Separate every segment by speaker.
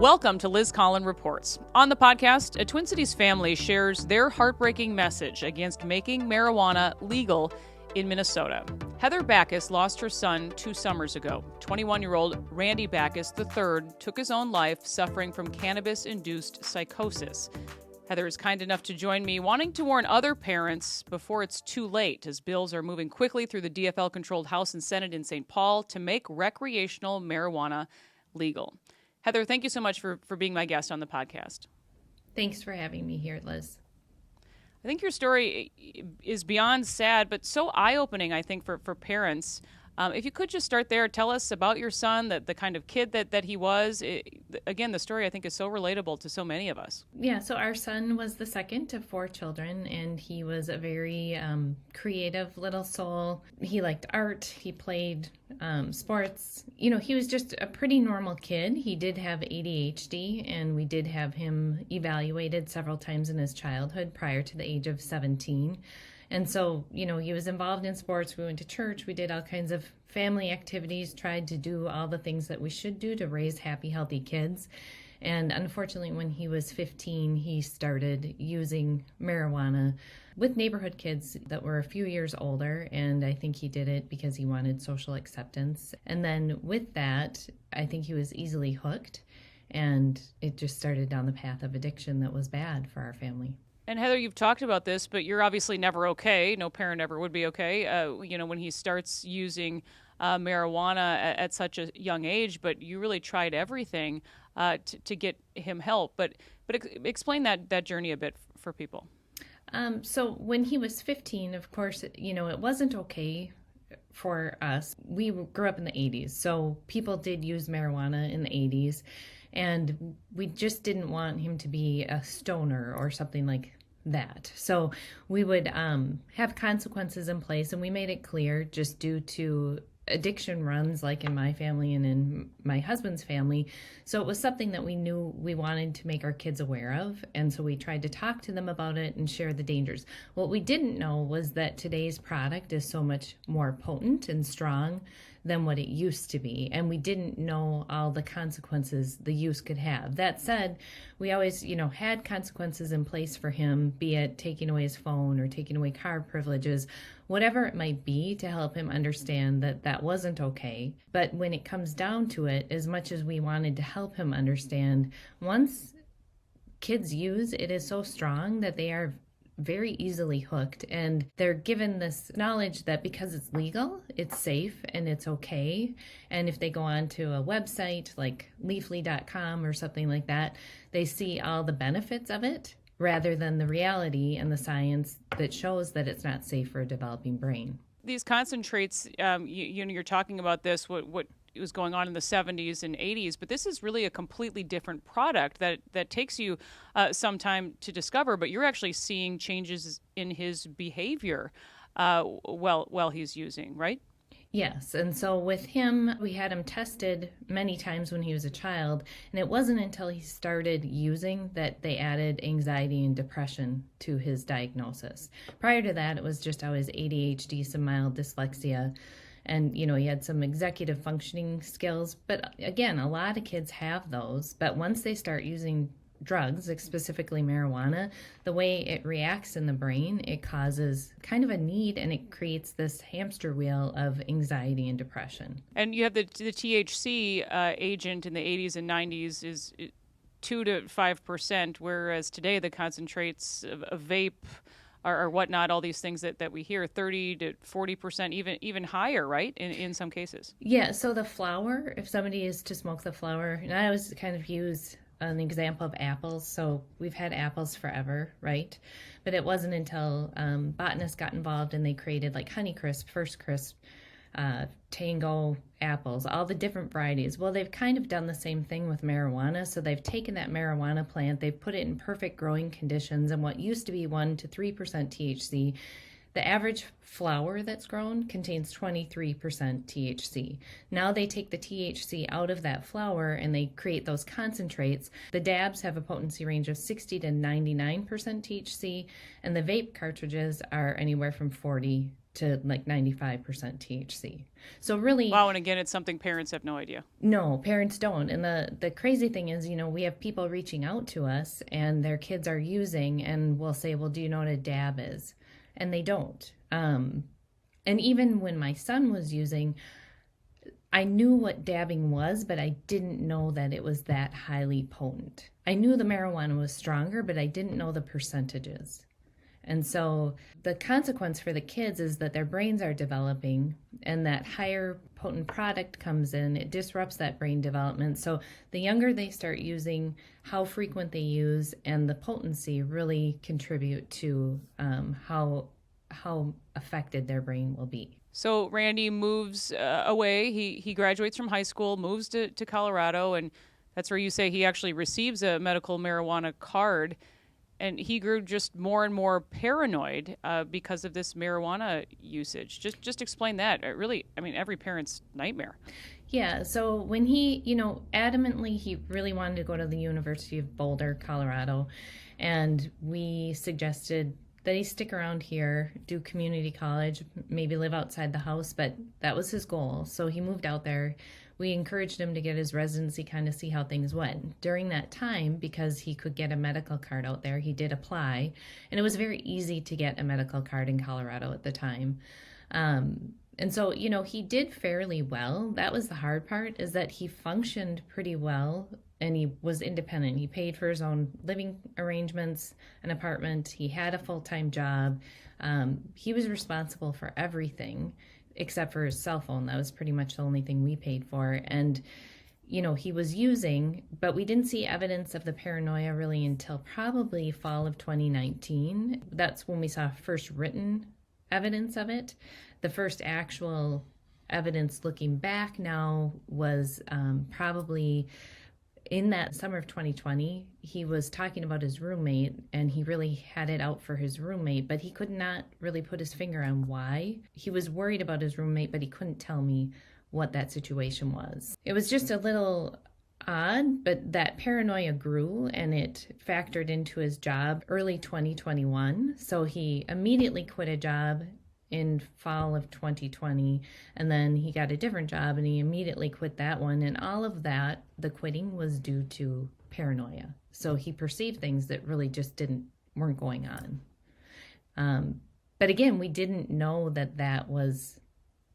Speaker 1: Welcome to Liz Collin Reports. On the podcast, a Twin Cities family shares their heartbreaking message against making marijuana legal in Minnesota. Heather Bacchus lost her son 2 summers ago. 21-year-old Randy Bacchus III took his own life suffering from cannabis-induced psychosis. Heather is kind enough to join me, wanting to warn other parents before it's too late, as bills are moving quickly through the DFL-controlled House and Senate in St. Paul to make recreational marijuana legal. Heather, thank you so much for being my guest on the podcast.
Speaker 2: Thanks for having me here, Liz.
Speaker 1: I think your story is beyond sad, but so eye-opening, I think, for parents. If you could just start there, tell us about your son, the kind of kid that he was. Again, the story, I think, is so relatable to so many of us.
Speaker 2: Yeah, so our son was the second of 4 children, and he was a very creative little soul. He liked art. He played sports. You know, he was just a pretty normal kid. He did have ADHD, and we did have him evaluated several times in his childhood prior to the age of 17. And so, you know, he was involved in sports. We went to church. We did all kinds of family activities, tried to do all the things that we should do to raise happy, healthy kids. And unfortunately, when he was 15, he started using marijuana with neighborhood kids that were a few years older. And I think he did it because he wanted social acceptance. And then with that, I think he was easily hooked. And it just started down the path of addiction that was bad for our family.
Speaker 1: And Heather, you've talked about this, but you're obviously never okay. No parent ever would be okay, when he starts using marijuana at such a young age, but you really tried everything to get him help. But explain that journey a bit for people.
Speaker 2: So when he was 15, of course, it wasn't okay for us. We grew up in the 80s, so people did use marijuana in the 80s. And we just didn't want him to be a stoner or something like that. So we would have consequences in place, and we made it clear, just due to addiction runs like in my family and in my husband's family. So it was something that we knew we wanted to make our kids aware of. And so we tried to talk to them about it and share the dangers. What we didn't know was that today's product is so much more potent and strong than what it used to be. And we didn't know all the consequences the use could have. That said, we always, had consequences in place for him, be it taking away his phone or taking away car privileges, whatever it might be, to help him understand that that wasn't okay. But when it comes down to it, as much as we wanted to help him understand, once kids use, it is so strong that they are very easily hooked, and they're given this knowledge that because it's legal, it's safe and it's okay. And if they go on to a website like leafly.com or something like that, they see all the benefits of it rather than the reality and the science that shows that it's not safe for a developing brain.
Speaker 1: These concentrates, you're talking about this, what was going on in the 70s and 80s, but this is really a completely different product that takes you some time to discover, but you're actually seeing changes in his behavior while he's using, right?
Speaker 2: Yes, and so with him, we had him tested many times when he was a child, and it wasn't until he started using that they added anxiety and depression to his diagnosis. Prior to that, it was just always ADHD, some mild dyslexia, and, he had some executive functioning skills. But again, a lot of kids have those. But once they start using drugs, specifically marijuana, the way it reacts in the brain, it causes kind of a need, and it creates this hamster wheel of anxiety and depression.
Speaker 1: And you have the THC agent in the 80s and 90s is 2 to 5%, whereas today the concentrates of vape or whatnot, all these things that we hear, 30 to 40%, even higher, right, in some cases?
Speaker 2: Yeah, so the flower, if somebody is to smoke the flower, and I always kind of use an example of apples. So we've had apples forever, right? But it wasn't until botanists got involved and they created like Honeycrisp, First Crisp, Tango apples, all the different varieties. Well, they've kind of done the same thing with marijuana. So they've taken that marijuana plant, they've put it in perfect growing conditions, and what used to be 1 to 3% THC, the average flower that's grown contains 23% THC. Now they take the THC out of that flower and they create those concentrates. The dabs have a potency range of 60 to 99% THC, and the vape cartridges are anywhere from 40 to like 95% THC. So really...
Speaker 1: Wow, and again, it's something parents have no idea.
Speaker 2: No, parents don't. And the crazy thing is, we have people reaching out to us and their kids are using, and we'll say, well, do you know what a dab is? And they don't. And even when my son was using, I knew what dabbing was, but I didn't know that it was that highly potent. I knew the marijuana was stronger, but I didn't know the percentages. And so the consequence for the kids is that their brains are developing, and that higher potent product comes in, it disrupts that brain development. So the younger they start using, how frequent they use, and the potency really contribute to how affected their brain will be.
Speaker 1: So Randy moves away. He graduates from high school, moves to Colorado, and that's where you say he actually receives a medical marijuana card. And he grew just more and more paranoid because of this marijuana usage. Just explain that. Really, I mean, every parent's nightmare.
Speaker 2: Yeah, so when he, adamantly, he really wanted to go to the University of Boulder, Colorado. And we suggested that he stick around here, do community college, maybe live outside the house, but that was his goal. So he moved out there. We encouraged him to get his residency, kind of see how things went. During that time, because he could get a medical card out there, he did apply. And it was very easy to get a medical card in Colorado at the time. And so, he did fairly well. That was the hard part, is that he functioned pretty well and he was independent. He paid for his own living arrangements, an apartment. He had a full-time job. He was responsible for everything except for his cell phone. That was pretty much the only thing we paid for. And, he was using, but we didn't see evidence of the paranoia really until probably fall of 2019. That's when we saw first written evidence of it. The first actual evidence looking back now was probably in that summer of 2020. He was talking about his roommate, and he really had it out for his roommate, but he could not really put his finger on why. He was worried about his roommate, but he couldn't tell me what that situation was. It was just a little odd, but that paranoia grew and it factored into his job early 2021. So he immediately quit a job in fall of 2020, and then he got a different job and he immediately quit that one. And all of that, the quitting, was due to paranoia. So he perceived things that really just weren't going on. But again, we didn't know that was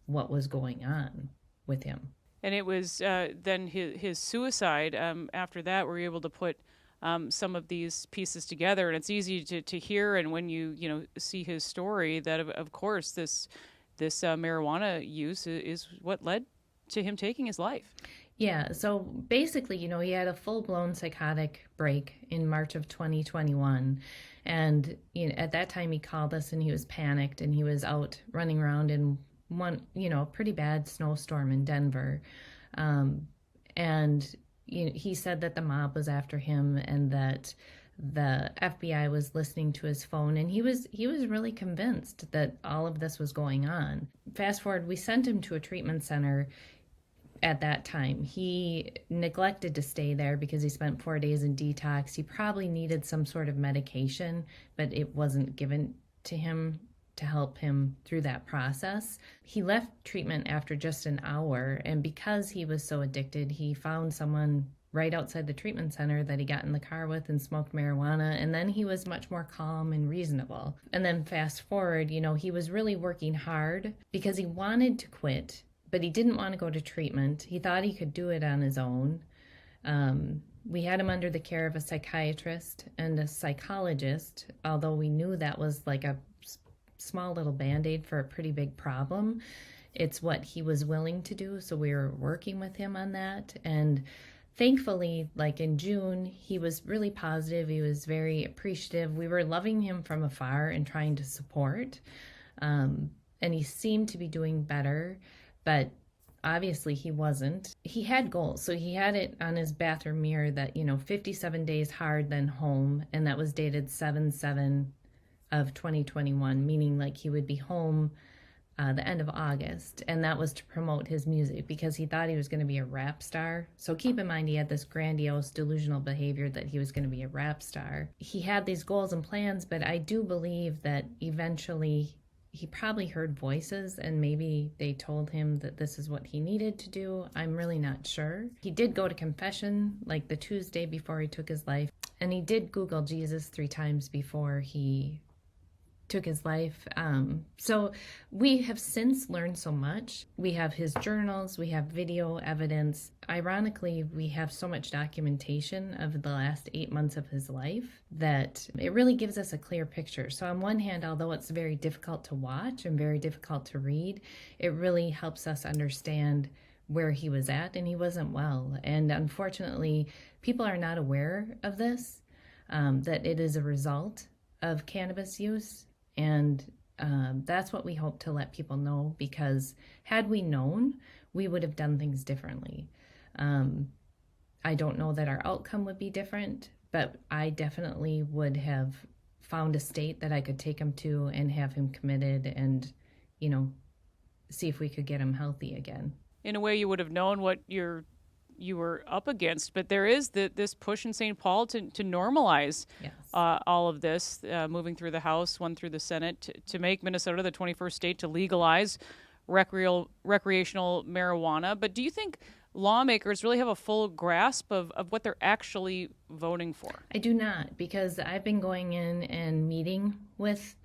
Speaker 2: what was going on with him.
Speaker 1: And it was then his suicide. After that, we're able to put some of these pieces together, and it's easy to hear. And when you see his story, that of course this marijuana use is what led to him taking his life.
Speaker 2: Yeah. So basically, he had a full-blown psychotic break in March of 2021, and at that time he called us and he was panicked and he was out running around in one pretty bad snowstorm in Denver, and he said that the mob was after him and that the FBI was listening to his phone, and he was really convinced that all of this was going on. Fast forward, we sent him to a treatment center. At that time, he neglected to stay there because he spent 4 days in detox. He probably needed some sort of medication, but it wasn't given to him to help him through that process. He left treatment after just an hour, and because he was so addicted, he found someone right outside the treatment center that he got in the car with and smoked marijuana, and then he was much more calm and reasonable. And then fast forward, he was really working hard because he wanted to quit, but he didn't want to go to treatment. He thought he could do it on his own. We had him under the care of a psychiatrist and a psychologist, although we knew that was like a small little Band-Aid for a pretty big problem. It's what he was willing to do, so we were working with him on that. And thankfully, like in June, he was really positive. He was very appreciative. We were loving him from afar and trying to support. And he seemed to be doing better, but obviously he wasn't. He had goals. So he had it on his bathroom mirror that, 57 days hard, then home. And that was dated 7/7 of 2021, meaning like he would be home the end of August, and that was to promote his music because he thought he was going to be a rap star. So keep in mind, he had this grandiose delusional behavior that he was going to be a rap star. He had these goals and plans, but I do believe that eventually he probably heard voices and maybe they told him that this is what he needed to do. I'm really not sure. He did go to confession like the Tuesday before he took his life, and he did Google Jesus 3 times before he took his life. So we have since learned so much. We have his journals, we have video evidence. Ironically, we have so much documentation of the last 8 months of his life that it really gives us a clear picture. So on one hand, although it's very difficult to watch and very difficult to read, it really helps us understand where he was at, and he wasn't well. And unfortunately, people are not aware of this, that it is a result of cannabis use. And that's what we hope to let people know, because had we known, we would have done things differently. I don't know that our outcome would be different, but I definitely would have found a state that I could take him to and have him committed and, see if we could get him healthy again.
Speaker 1: In a way, you would have known what you were up against, but there is this push in St. Paul to normalize
Speaker 2: Yes.
Speaker 1: All of this, moving through the House, one through the Senate, to make Minnesota the 21st state to legalize recreational marijuana. But do you think lawmakers really have a full grasp of what they're actually voting for?
Speaker 2: I do not, because I've been going in and meeting with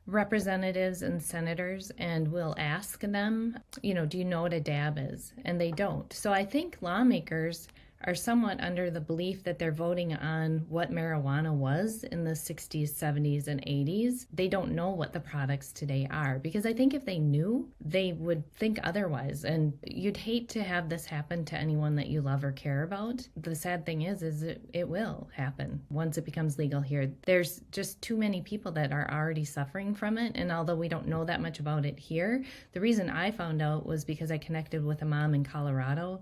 Speaker 2: representatives and senators, and we'll ask them, do you know what a dab is? And they don't. So I think lawmakers are somewhat under the belief that they're voting on what marijuana was in the 60s, 70s, and 80s. They don't know what the products today are, because I think if they knew, they would think otherwise. And you'd hate to have this happen to anyone that you love or care about. The sad thing is it will happen once it becomes legal here. There's just too many people that are already suffering from it. And although we don't know that much about it here, the reason I found out was because I connected with a mom in Colorado,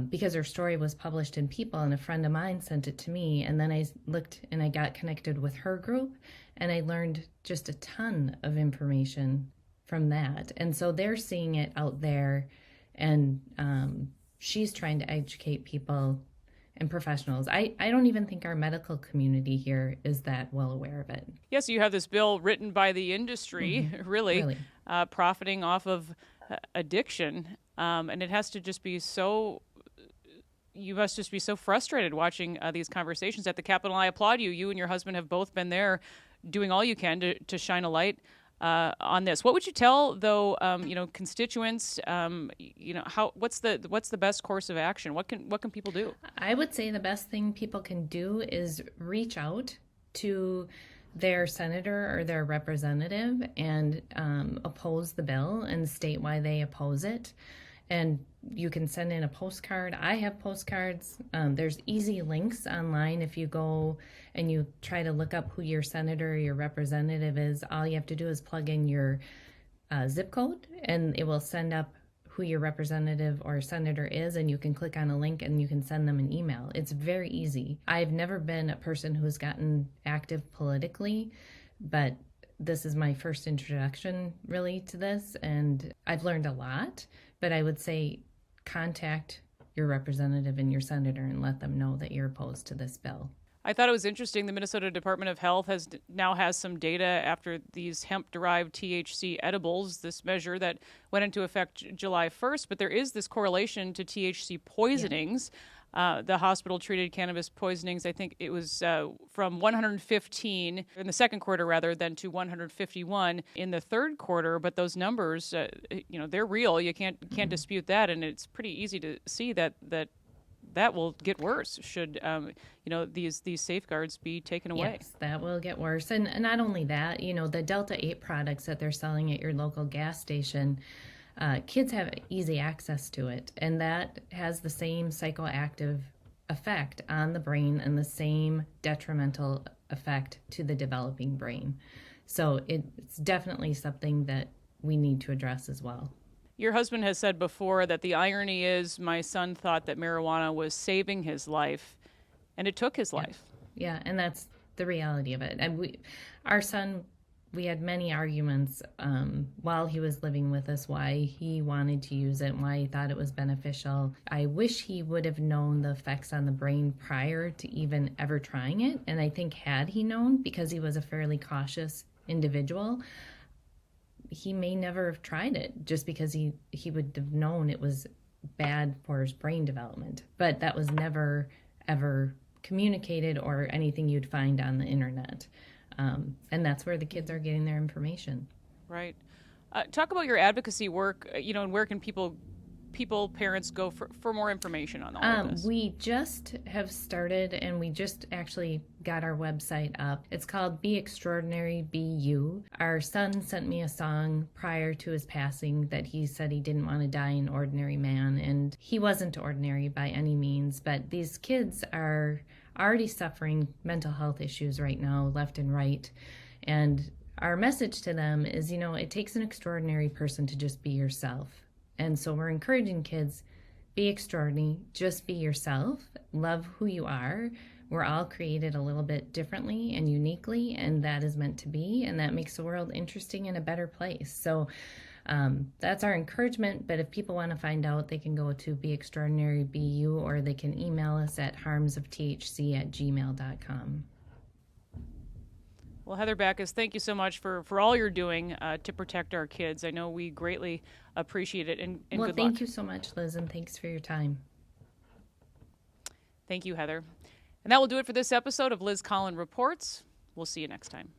Speaker 2: because her story was published in People, and a friend of mine sent it to me. And then I looked and I got connected with her group, and I learned just a ton of information from that. And so they're seeing it out there, and she's trying to educate people and professionals. I don't even think our medical community here is that well aware of it.
Speaker 1: Yes, you have this bill written by the industry, really. Profiting off of addiction. And it has to just be so, you must just be so frustrated watching these conversations at the Capitol. I applaud you. You and your husband have both been there doing all you can to shine a light on this. What would you tell, though, constituents, what's the best course of action? What can people do?
Speaker 2: I would say the best thing people can do is reach out to their senator or their representative and oppose the bill and state why they oppose it. And you can send in a postcard. I have postcards. There's easy links online. If you go and you try to look up who your senator or your representative is, all you have to do is plug in your zip code, and it will send up who your representative or senator is, and you can click on a link and you can send them an email. It's very easy. I've never been a person who's gotten active politically, but this is my first introduction really to this, and I've learned a lot. But I would say contact your representative and your senator and let them know that you're opposed to this bill.
Speaker 1: I thought it was interesting. The Minnesota Department of Health now has some data after these hemp-derived THC edibles, this measure that went into effect July 1st. But there is this correlation to THC poisonings. Yeah. The hospital-treated cannabis poisonings, I think it was from 115 in the second quarter rather than to 151 in the third quarter. But those numbers, they're real. You can't dispute that, and it's pretty easy to see that will get worse should these safeguards be taken away.
Speaker 2: Yes, that will get worse. And not only that, the Delta 8 products that they're selling at your local gas station, kids have easy access to it, and that has the same psychoactive effect on the brain and the same detrimental effect to the developing brain. So it's definitely something that we need to address as well.
Speaker 1: Your husband has said before that the irony is my son thought that marijuana was saving his life, and it took his life.
Speaker 2: Yeah, and that's the reality of it. And our son, we had many arguments while he was living with us, why he wanted to use it, why he thought it was beneficial. I wish he would have known the effects on the brain prior to even ever trying it. And I think had he known, because he was a fairly cautious individual, he may never have tried it just because he would have known it was bad for his brain development. But that was never, ever communicated or anything you'd find on the internet. And that's where the kids are getting their information.
Speaker 1: Right. Talk about your advocacy work, and where can people, parents go for more information on all of this?
Speaker 2: We just have started, and we just actually got our website up. It's called Be Extraordinary, Be You. Our son sent me a song prior to his passing that he said he didn't want to die an ordinary man, and he wasn't ordinary by any means, but these kids are already suffering mental health issues right now, left and right, and our message to them is, it takes an extraordinary person to just be yourself. And so we're encouraging kids, be extraordinary, just be yourself, love who you are. We're all created a little bit differently and uniquely, and that is meant to be, and that makes the world interesting and a better place. So that's our encouragement, but if people want to find out, they can go to Be Extraordinary, Be You, or they can email us at harmsofthc@gmail.com.
Speaker 1: Well, Heather Bacchus, thank you so much for all you're doing to protect our kids. I know we greatly appreciate it, and good luck.
Speaker 2: Well, thank you so much, Liz, and thanks for your time.
Speaker 1: Thank you, Heather. And that will do it for this episode of Liz Collin Reports. We'll see you next time.